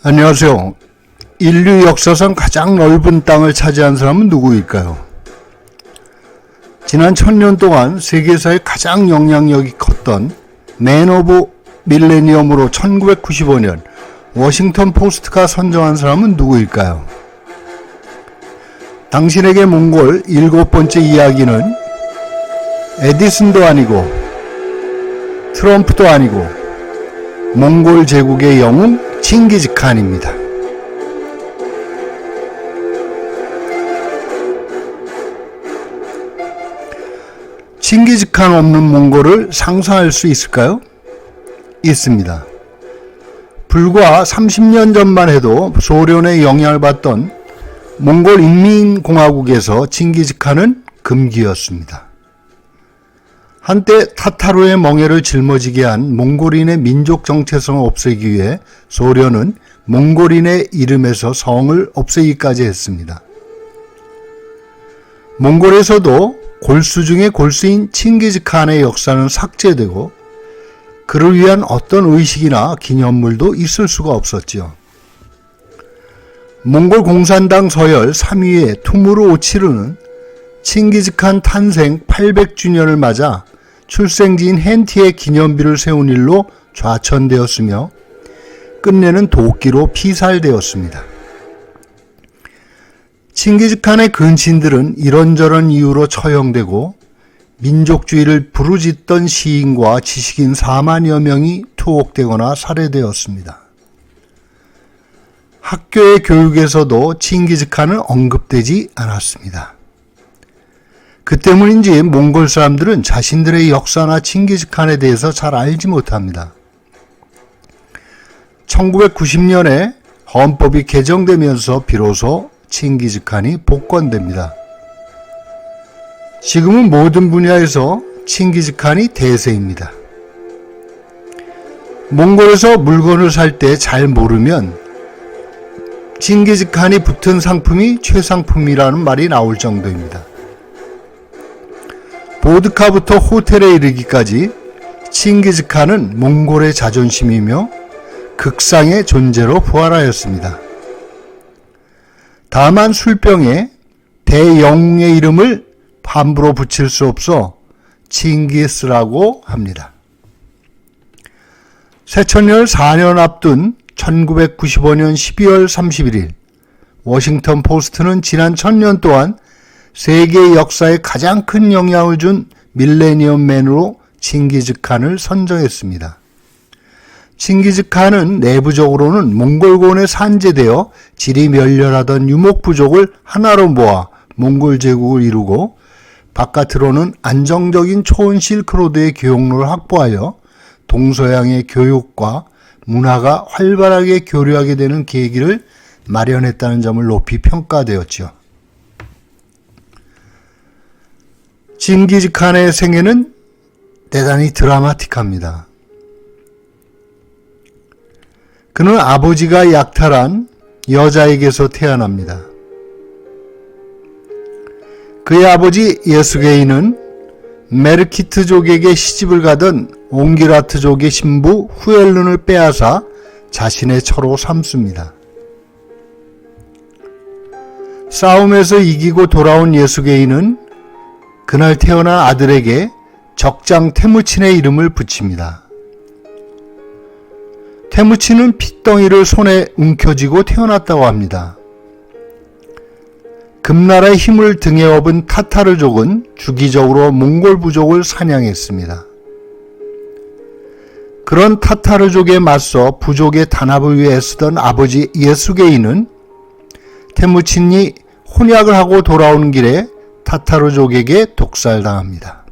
안녕하세요. 인류 역사상 가장 넓은 땅을 차지한 사람은 누구일까요? 지난 1000년 동안 세계사에 가장 영향력이 컸던 맨 오브 밀레니엄으로 1995년 워싱턴 포스트가 선정한 사람은 누구일까요? 당신에게 몽골 7번째 이야기는 에디슨도 아니고 트럼프도 아니고 몽골 제국의 영웅 칭기즈칸입니다. 칭기즈칸 없는 몽골을 상상할 수 있을까요? 있습니다. 불과 30년 전만 해도 소련의 영향을 받던 몽골 인민공화국에서 칭기즈칸은 금기였습니다. 한때 타타르의 멍에를 짊어지게 한 몽골인의 민족 정체성을 없애기 위해 소련은 몽골인의 이름에서 성을 없애기까지 했습니다. 몽골에서도 골수 중의 골수인 칭기즈칸의 역사는 삭제되고 그를 위한 어떤 의식이나 기념물도 있을 수가 없었지요. 몽골 공산당 서열 3위의 투무르 오치르는 칭기즈칸 탄생 800주년을 맞아 출생지인 헨티에 기념비를 세운 일로 좌천되었으며 끝내는 도끼로 피살되었습니다. 칭기즈칸의 근친들은 이런저런 이유로 처형되고 민족주의를 부르짖던 시인과 지식인 4만여 명이 투옥되거나 살해되었습니다. 학교의 교육에서도 칭기즈칸은 언급되지 않았습니다. 그 때문인지 몽골 사람들은 자신들의 역사나 칭기즈칸에 대해서 잘 알지 못합니다. 1990년에 헌법이 개정되면서 비로소 칭기즈칸이 복권됩니다. 지금은 모든 분야에서 칭기즈칸이 대세입니다. 몽골에서 물건을 살 때 잘 모르면 칭기즈칸이 붙은 상품이 최상품이라는 말이 나올 정도입니다. 보드카부터 호텔에 이르기까지 칭기즈칸은 몽골의 자존심이며 극상의 존재로 부활하였습니다. 다만 술병에 대영웅의 이름을 함부로 붙일 수 없어 칭기스라고 합니다. 새천년을 4년 앞둔 1995년 12월 31일 워싱턴 포스트는 지난 1000년 동안 세계 역사에 가장 큰 영향을 준 밀레니엄 맨으로 칭기즈칸을 선정했습니다. 칭기즈칸은 내부적으로는 몽골곤에 산재되어 질이 멸렬하던 유목부족을 하나로 모아 몽골 제국을 이루고 바깥으로는 안정적인 초원 실크로드의 교역로를 확보하여 동서양의 교육과 문화가 활발하게 교류하게 되는 계기를 마련했다는 점을 높이 평가되었지요. 칭기즈칸의 생애는 대단히 드라마틱합니다. 그는 아버지가 약탈한 여자에게서 태어납니다. 그의 아버지 예수게인은 메르키트족에게 시집을 가던 옹기라트족의 신부 후엘룬을 빼앗아 자신의 처로 삼습니다. 싸움에서 이기고 돌아온 예수게인은 그날 태어난 아들에게 적장 태무친의 이름을 붙입니다. 태무친은 핏덩이를 손에 움켜쥐고 태어났다고 합니다. 금나라의 힘을 등에 업은 타타르족은 주기적으로 몽골 부족을 사냥했습니다. 그런 타타르족에 맞서 부족의 단합을 위해 애쓰던 아버지 예수게인은 태무친이 혼약을 하고 돌아오는 길에 타타르족에게 독살당합니다.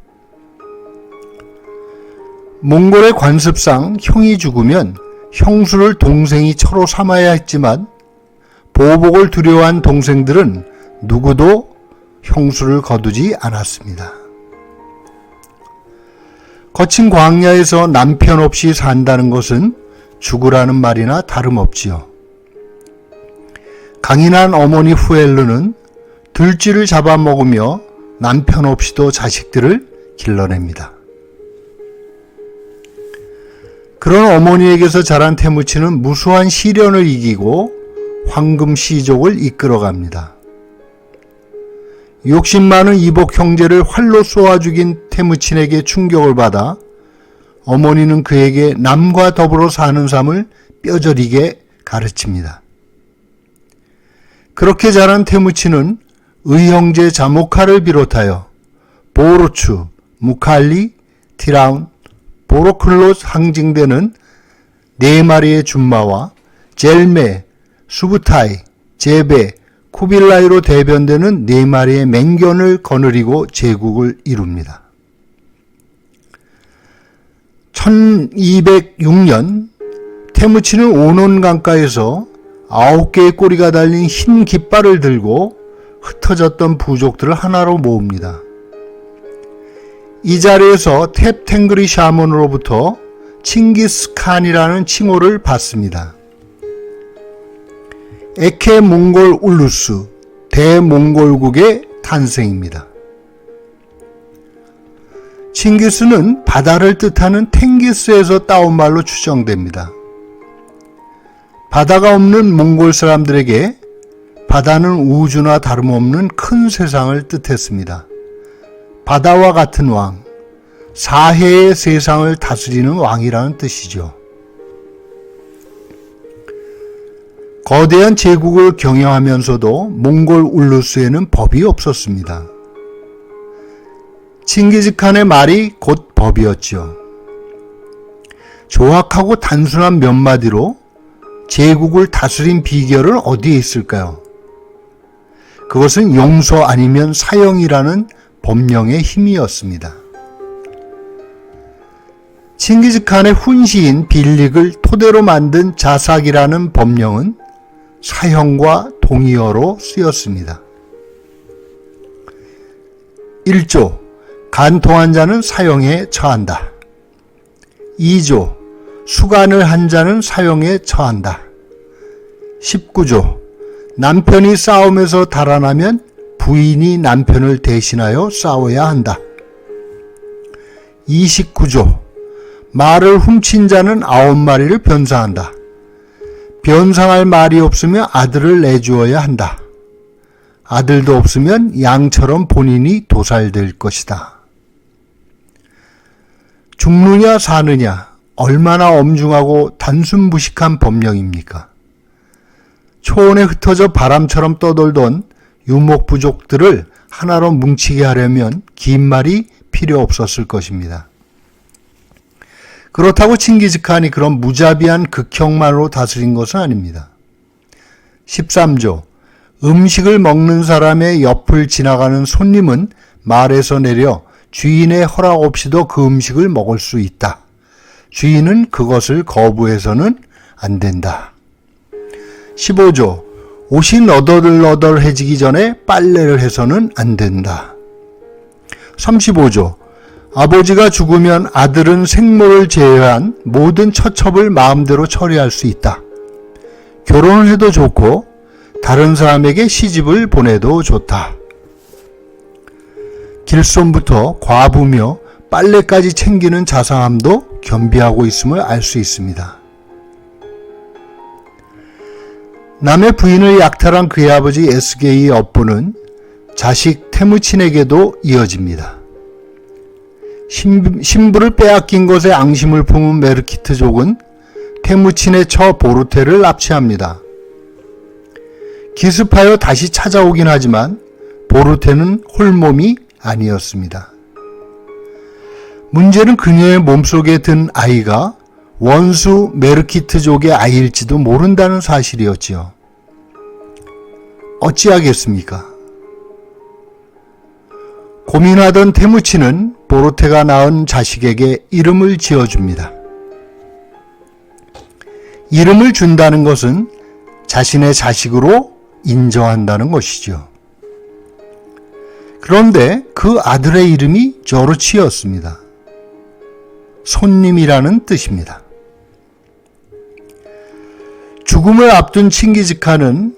몽골의 관습상 형이 죽으면 형수를 동생이 처로 삼아야 했지만 보복을 두려워한 동생들은 누구도 형수를 거두지 않았습니다. 거친 광야에서 남편 없이 산다는 것은 죽으라는 말이나 다름없지요. 강인한 어머니 후엘르는 들쥐를 잡아먹으며 남편 없이도 자식들을 길러냅니다. 그런 어머니에게서 자란 태무치는 무수한 시련을 이기고 황금 시족을 이끌어갑니다. 욕심 많은 이복 형제를 활로 쏘아 죽인 태무친에게 충격을 받아 어머니는 그에게 남과 더불어 사는 삶을 뼈저리게 가르칩니다. 그렇게 자란 태무친은 의형제 자모카를 비롯하여 보로추, 무칼리, 티라운, 보로클로 상징되는 4마리의 준마와 젤메, 수부타이, 제베, 쿠빌라이로 대변되는 4마리의 맹견을 거느리고 제국을 이룹니다. 1206년 태무치는 오논 강가에서 9개의 꼬리가 달린 흰 깃발을 들고 흩어졌던 부족들을 하나로 모읍니다. 이 자리에서 탭탱그리 샤먼으로부터 칭기스칸이라는 칭호를 받습니다. 에케 몽골 울루스, 대몽골국의 탄생입니다. 칭기스는 바다를 뜻하는 탱기스에서 따온 말로 추정됩니다. 바다가 없는 몽골 사람들에게 바다는 우주나 다름없는 큰 세상을 뜻했습니다. 바다와 같은 왕, 사해의 세상을 다스리는 왕이라는 뜻이죠. 거대한 제국을 경영하면서도 몽골 울루스에는 법이 없었습니다. 칭기즈칸의 말이 곧 법이었죠. 조악하고 단순한 몇 마디로 제국을 다스린 비결은 어디에 있을까요? 그것은 용서 아니면 사형이라는 법령의 힘이었습니다. 칭기즈칸의 훈시인 빌릭을 토대로 만든 자삭이라는 법령은 사형과 동의어로 쓰였습니다. 1조 간통한 자는 사형에 처한다. 2조 수간을 한 자는 사형에 처한다. 19조 남편이 싸움에서 달아나면 부인이 남편을 대신하여 싸워야 한다. 29조 말을 훔친 자는 9마리를 변상한다. 변상할 말이 없으면 아들을 내주어야 한다. 아들도 없으면 양처럼 본인이 도살될 것이다. 죽느냐 사느냐 얼마나 엄중하고 단순무식한 법령입니까? 초원에 흩어져 바람처럼 떠돌던 유목부족들을 하나로 뭉치게 하려면 긴 말이 필요 없었을 것입니다. 그렇다고 칭기즈칸이 그런 무자비한 극형만으로 다스린 것은 아닙니다. 13조 음식을 먹는 사람의 옆을 지나가는 손님은 말에서 내려 주인의 허락 없이도 그 음식을 먹을 수 있다. 주인은 그것을 거부해서는 안 된다. 15조 옷이 너덜너덜해지기 전에 빨래를 해서는 안 된다. 35조 아버지가 죽으면 아들은 생모를 제외한 모든 처첩을 마음대로 처리할 수 있다. 결혼을 해도 좋고 다른 사람에게 시집을 보내도 좋다. 길손부터 과부며 빨래까지 챙기는 자상함도 겸비하고 있음을 알 수 있습니다. 남의 부인을 약탈한 그의 아버지 에스게이의 업보는 자식 태무친에게도 이어집니다. 신부를 빼앗긴 것에 앙심을 품은 메르키트족은 태무친의 처 보르테를 납치합니다. 기습하여 다시 찾아오긴 하지만 보르테는 홀몸이 아니었습니다. 문제는 그녀의 몸속에 든 아이가 원수 메르키트족의 아이일지도 모른다는 사실이었지요. 어찌하겠습니까? 고민하던 태무친은 보르테가 낳은 자식에게 이름을 지어줍니다. 이름을 준다는 것은 자신의 자식으로 인정한다는 것이죠. 그런데 그 아들의 이름이 조르치였습니다. 손님이라는 뜻입니다. 죽음을 앞둔 칭기즈칸은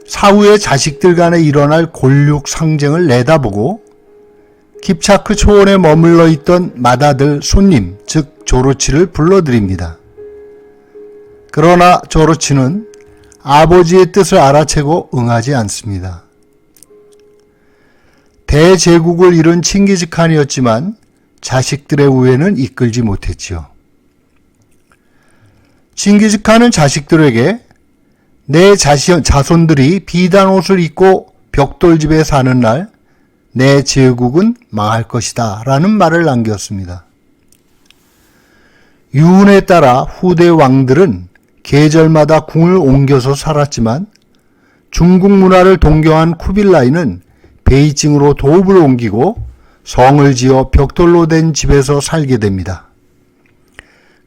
사후의 자식들 간에 일어날 골육 상쟁을 내다보고 깁차크 초원에 머물러 있던 맏아들 손님, 즉 조르치를 불러들입니다. 그러나 조르치는 아버지의 뜻을 알아채고 응하지 않습니다. 대제국을 이룬 칭기즈칸이었지만 자식들의 우애는 이끌지 못했지요. 칭기즈칸은 자식들에게 내 자손들이 비단 옷을 입고 벽돌집에 사는 날 내 제국은 망할 것이다 라는 말을 남겼습니다. 유훈에 따라 후대 왕들은 계절마다 궁을 옮겨서 살았지만 중국 문화를 동경한 쿠빌라이는 베이징으로 도읍을 옮기고 성을 지어 벽돌로 된 집에서 살게 됩니다.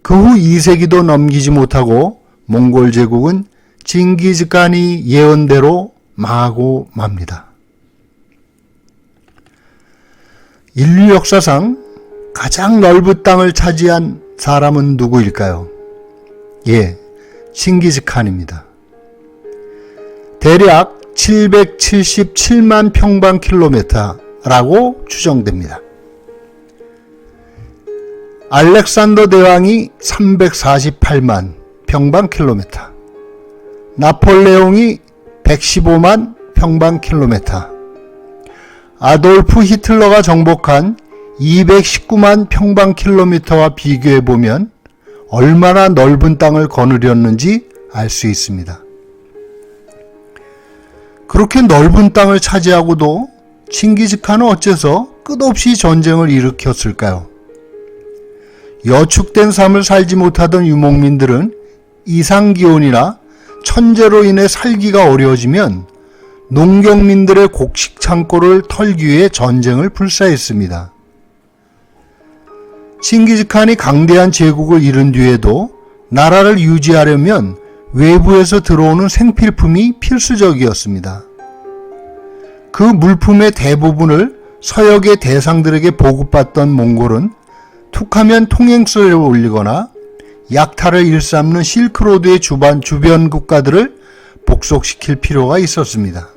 그 후 2세기도 넘기지 못하고 몽골 제국은 칭기즈칸이 예언대로 망하고 맙니다. 인류 역사상 가장 넓은 땅을 차지한 사람은 누구일까요? 예, 칭기즈칸입니다. 대략 777만 평방킬로미터라고 추정됩니다. 알렉산더 대왕이 348만 평방킬로미터, 나폴레옹이 115만 평방킬로미터, 아돌프 히틀러가 정복한 219만 평방킬로미터와 비교해보면 얼마나 넓은 땅을 거느렸는지 알 수 있습니다. 그렇게 넓은 땅을 차지하고도 칭기즈칸은 어째서 끝없이 전쟁을 일으켰을까요? 여축된 삶을 살지 못하던 유목민들은 이상기온이나 천재로 인해 살기가 어려워지면 농경민들의 곡식 창고를 털기 위해 전쟁을 불사했습니다. 칭기즈칸이 강대한 제국을 이룬 뒤에도 나라를 유지하려면 외부에서 들어오는 생필품이 필수적이었습니다. 그 물품의 대부분을 서역의 대상들에게 보급받던 몽골은 툭하면 통행세를 올리거나 약탈을 일삼는 실크로드의 주변 국가들을 복속시킬 필요가 있었습니다.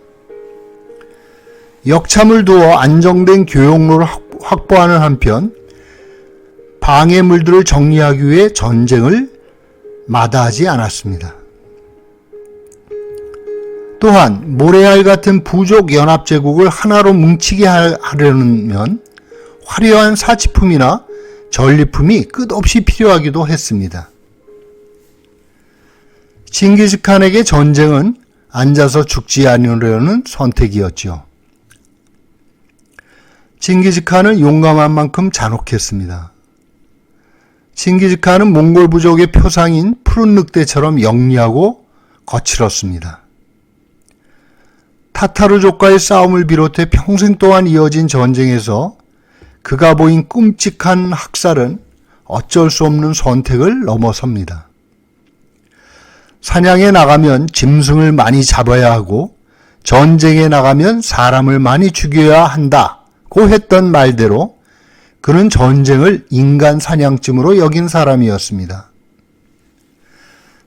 역참을 두어 안정된 교역로를 확보하는 한편 방해물들을 정리하기 위해 전쟁을 마다하지 않았습니다. 또한 모레알 같은 부족 연합제국을 하나로 뭉치게 하려면 화려한 사치품이나 전리품이 끝없이 필요하기도 했습니다. 칭기즈칸에게 전쟁은 앉아서 죽지 않으려는 선택이었죠. 칭기즈칸은 용감한 만큼 잔혹했습니다. 칭기즈칸은 몽골 부족의 표상인 푸른 늑대처럼 영리하고 거칠었습니다. 타타르족과의 싸움을 비롯해 평생 동안 이어진 전쟁에서 그가 보인 끔찍한 학살은 어쩔 수 없는 선택을 넘어섭니다. 사냥에 나가면 짐승을 많이 잡아야 하고 전쟁에 나가면 사람을 많이 죽여야 한다고 했던 말대로 그는 전쟁을 인간 사냥쯤으로 여긴 사람이었습니다.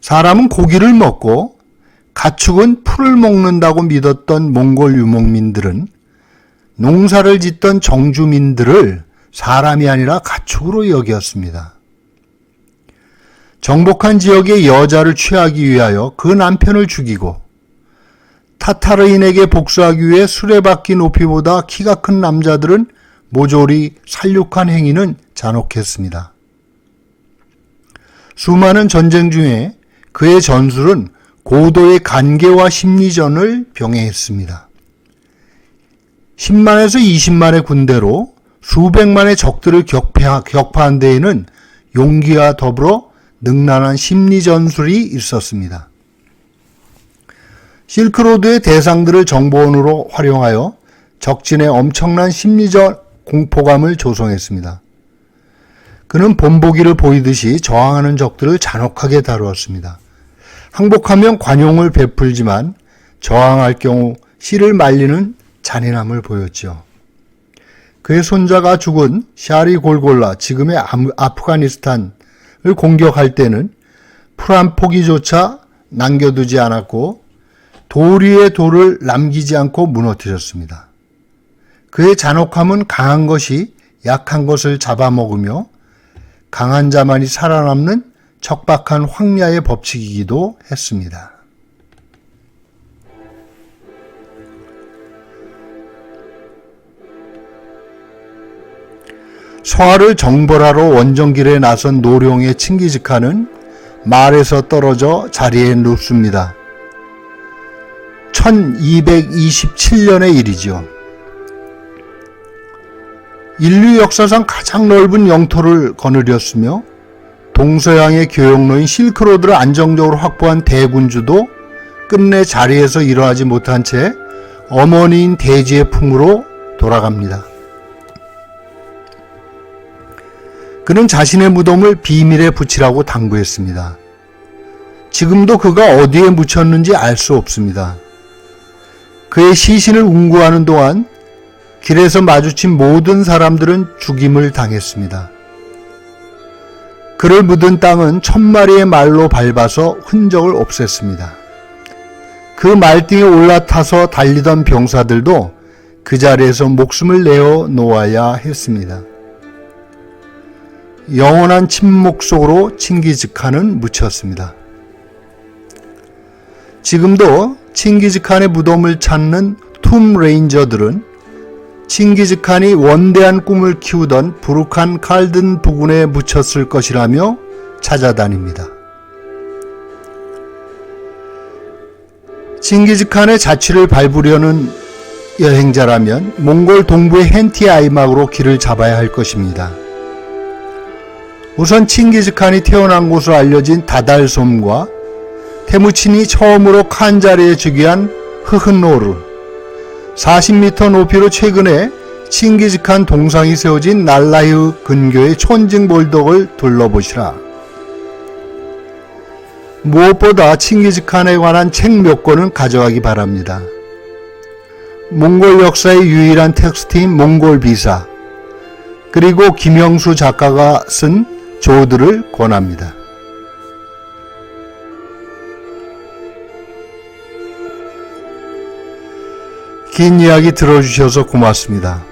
사람은 고기를 먹고 가축은 풀을 먹는다고 믿었던 몽골 유목민들은 농사를 짓던 정주민들을 사람이 아니라 가축으로 여겼습니다. 정복한 지역의 여자를 취하기 위하여 그 남편을 죽이고 타타르인에게 복수하기 위해 수레바퀴 높이보다 키가 큰 남자들은 모조리 살육한 행위는 잔혹했습니다. 수많은 전쟁 중에 그의 전술은 고도의 간계와 심리전을 병행했습니다. 10만에서 20만의 군대로 수백만의 적들을 격파한 데에는 용기와 더불어 능란한 심리전술이 있었습니다. 실크로드의 대상들을 정보원으로 활용하여 적진의 엄청난 심리적 공포감을 조성했습니다. 그는 본보기를 보이듯이 저항하는 적들을 잔혹하게 다루었습니다. 항복하면 관용을 베풀지만 저항할 경우 씨를 말리는 잔인함을 보였죠. 그의 손자가 죽은 샤리 골골라, 지금의 아프가니스탄을 공격할 때는 풀 한 포기조차 남겨두지 않았고 돌 위에 돌을 남기지 않고 무너뜨렸습니다. 그의 잔혹함은 강한 것이 약한 것을 잡아먹으며 강한 자만이 살아남는 척박한 황야의 법칙이기도 했습니다. 서하를 정벌하러 원정길에 나선 노룡의 칭기즈칸은 말에서 떨어져 자리에 눕습니다. 1227년의 일이죠. 인류 역사상 가장 넓은 영토를 거느렸으며 동서양의 교역로인 실크로드를 안정적으로 확보한 대군주도 끝내 자리에서 일어나지 못한 채 어머니인 대지의 품으로 돌아갑니다. 그는 자신의 무덤을 비밀에 붙이라고 당부했습니다. 지금도 그가 어디에 묻혔는지 알 수 없습니다. 그의 시신을 운구하는 동안 길에서 마주친 모든 사람들은 죽임을 당했습니다. 그를 묻은 땅은 1000마리의 말로 밟아서 흔적을 없앴습니다. 그 말등에 올라타서 달리던 병사들도 그 자리에서 목숨을 내어 놓아야 했습니다. 영원한 침묵 속으로 칭기즈칸은 묻혔습니다. 지금도 칭기즈칸의 무덤을 찾는 툼 레인저들은 칭기즈칸이 원대한 꿈을 키우던 부룩한 칼든 부근에 묻혔을 것이라며 찾아다닙니다. 칭기즈칸의 자취를 밟으려는 여행자라면 몽골 동부의 hen티 아이막으로 길을 잡아야 할 것입니다. 우선 칭기즈칸이 태어난 곳으로 알려진 다달솜과 테무친이 처음으로 칸자리에 즉위한 흐흐노르, 40m 높이로 최근에 칭기즈칸 동상이 세워진 날라흐 근교의 촌징볼덕을 둘러보시라. 무엇보다 칭기즈칸에 관한 책 몇 권은 가져가기 바랍니다. 몽골 역사의 유일한 텍스트인 몽골 비사, 그리고 김영수 작가가 쓴 조들을 권합니다. 긴 이야기 들어주셔서 고맙습니다.